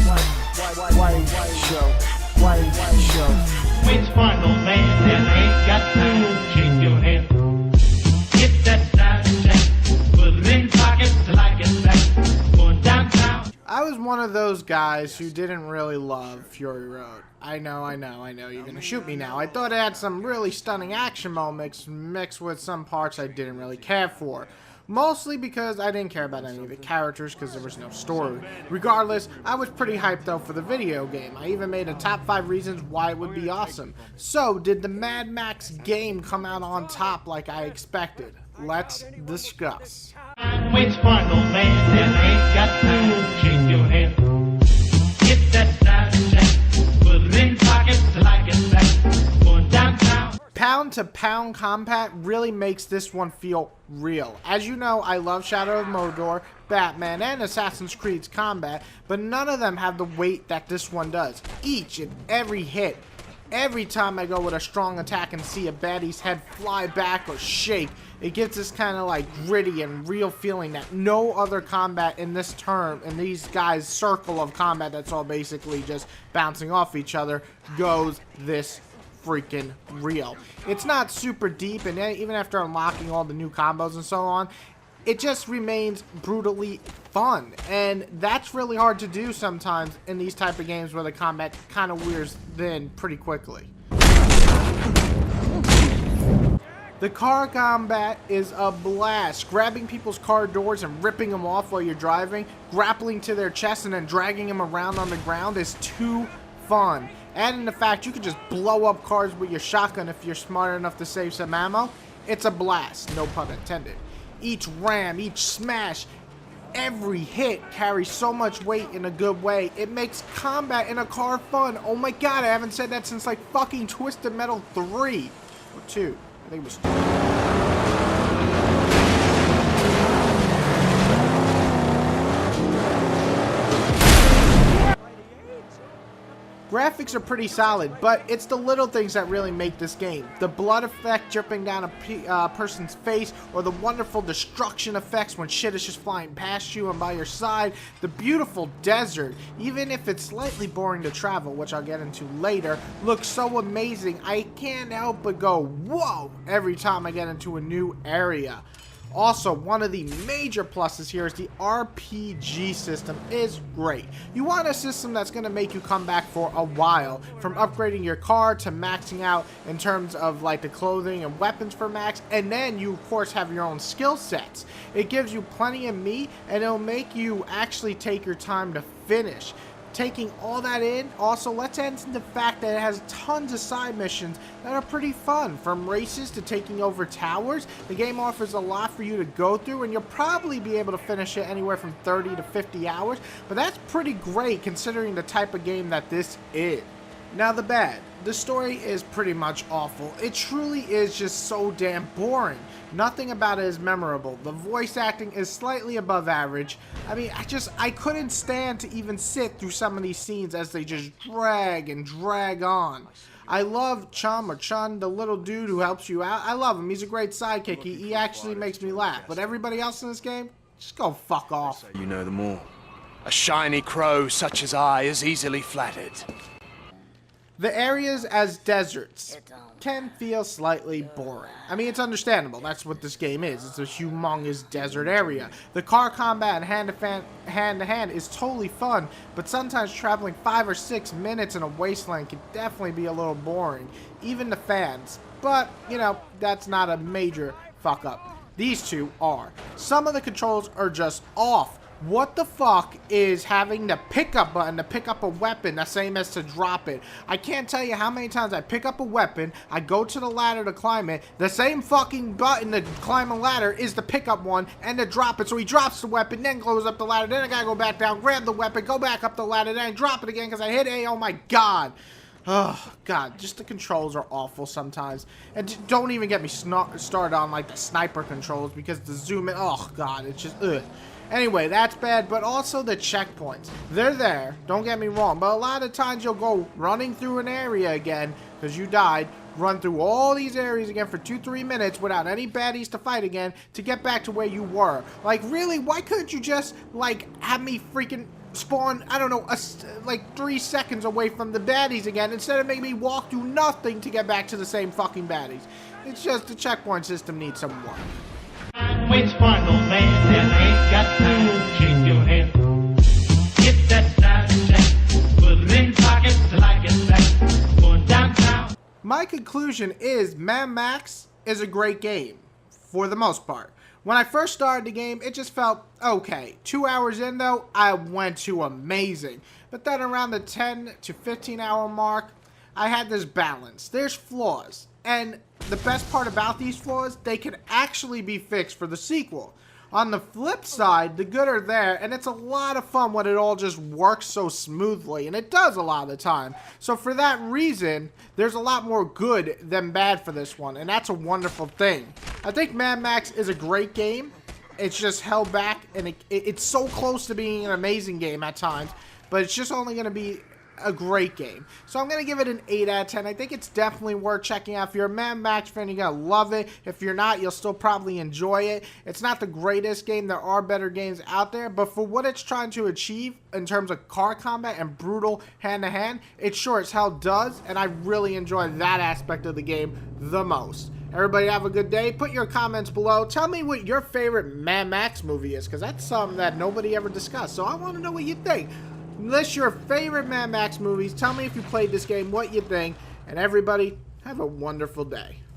White show. Which one, old man? There ain't got time to shake your head. Get that style check. Put it in pockets like it's back. Going downtown. I was one of those guys who didn't really love Fury Road. I know, you're gonna shoot me now. I thought it had some really stunning action moments mixed with some parts I didn't really care for. Mostly because I didn't care about any of the characters because there was no story. Regardless, I was pretty hyped though for the video game. I even made a top 5 reasons why it would be awesome. So, did the Mad Max game come out on top like I expected? Let's discuss. Which one, old man? There ain't got time to shake your head. Get that style check. Put it in pockets like it's back. Going downtown. Pound-to-pound combat really makes this one feel real. As you know, I love Shadow of Mordor, Batman, and Assassin's Creed's combat, but none of them have the weight that this one does. Each and every hit, every time I go with a strong attack and see a baddie's head fly back or shake, it gives this kind of like gritty and real feeling that no other combat in this term, in these guys' circle of combat that's all basically just bouncing off each other, goes this freaking real. It's not super deep, and even after unlocking all the new combos and so on, it just remains brutally fun, and that's really hard to do sometimes in these type of games where the combat kind of wears thin pretty quickly. The car combat is a blast. Grabbing people's car doors and ripping them off while you're driving, grappling to their chest and then dragging them around on the ground is too fun. Adding the fact you can just blow up cars with your shotgun if you're smart enough to save some ammo, it's a blast, no pun intended. Each ram, each smash, every hit carries so much weight in a good way. It makes combat in a car fun. Oh my god, I haven't said that since like fucking Twisted Metal 3 or 2. I think it was 2. Graphics are pretty solid, but it's the little things that really make this game. The blood effect dripping down a person's face, or the wonderful destruction effects when shit is just flying past you and by your side. The beautiful desert, even if it's slightly boring to travel, which I'll get into later, looks so amazing. I can't help but go, whoa, every time I get into a new area. Also, one of the major pluses here is the RPG system is great. You want a system that's going to make you come back for a while, from upgrading your car to maxing out in terms of like the clothing and weapons for max, and then you of course have your own skill sets. It gives you plenty of meat, and it'll make you actually take your time to finish. Taking all that in, also let's add in the fact that it has tons of side missions that are pretty fun. From races to taking over towers, the game offers a lot for you to go through, and you'll probably be able to finish it anywhere from 30 to 50 hours, but that's pretty great considering the type of game that this is. Now the bad. The story is pretty much awful. It truly is just so damn boring. Nothing about it is memorable. The voice acting is slightly above average. I mean, I couldn't stand to even sit through some of these scenes as they just drag and drag on. I love Chum or Chun, the little dude who helps you out. I love him. He's a great sidekick. He actually makes me laugh. But everybody else in this game, just go fuck off. You know them all. A shiny crow such as I is easily flattered. The areas as deserts can feel slightly boring. I mean, it's understandable. That's what this game is. It's a humongous desert area. The car combat and hand-to-hand is totally fun, but sometimes traveling 5 or 6 minutes in a wasteland can definitely be a little boring, even the fans. But, you know, that's not a major fuck up. These two are. Some of the controls are just off. What the fuck is having the pickup button to pick up a weapon the same as to drop it? I can't tell you how many times I pick up a weapon, I go to the ladder to climb it, the same fucking button to climb a ladder is the pickup one and to drop it. So he drops the weapon, then goes up the ladder, then I gotta go back down, grab the weapon, go back up the ladder, then drop it again because I hit A. Oh my god. Oh god, just the controls are awful sometimes. And don't even get me started on like the sniper controls because the zoom in, oh god, it's just ugh. Anyway, that's bad, but also the checkpoints. They're there, don't get me wrong, but a lot of times you'll go running through an area again, because you died, run through all these areas again for 2-3 minutes without any baddies to fight again to get back to where you were. Like, really, why couldn't you just, like, have me freaking spawn, I don't know, like 3 seconds away from the baddies again, instead of making me walk through nothing to get back to the same fucking baddies. It's just the checkpoint system needs some work. Waits for no man that ain't got time to shake your hand. Get that side check, put it in pockets like it's back. Going downtown. My conclusion is Mad Max is a great game, for the most part. When I first started the game, it just felt okay. 2 hours in though, I went to amazing. But then around the 10 to 15 hour mark, I had this balance. There's flaws. And the best part about these flaws, they can actually be fixed for the sequel. On the flip side, the good are there, and it's a lot of fun when it all just works so smoothly, and it does a lot of the time. So for that reason, there's a lot more good than bad for this one, and that's a wonderful thing. I think Mad Max is a great game. It's just held back, and it's so close to being an amazing game at times, but it's just only going to be a great game. So I'm going to give it an 8 out of 10. I think it's definitely worth checking out. If you're a Mad Max fan, you're going to love it. If you're not, you'll still probably enjoy it. It's not the greatest game. There are better games out there, but for what it's trying to achieve in terms of car combat and brutal hand-to-hand, it sure as hell does, and I really enjoy that aspect of the game the most. Everybody have a good day. Put your comments below. Tell me what your favorite Mad Max movie is, because that's something that nobody ever discussed, so I want to know what you think. List your favorite Mad Max movies. Tell me if you played this game, what you think. And everybody, have a wonderful day.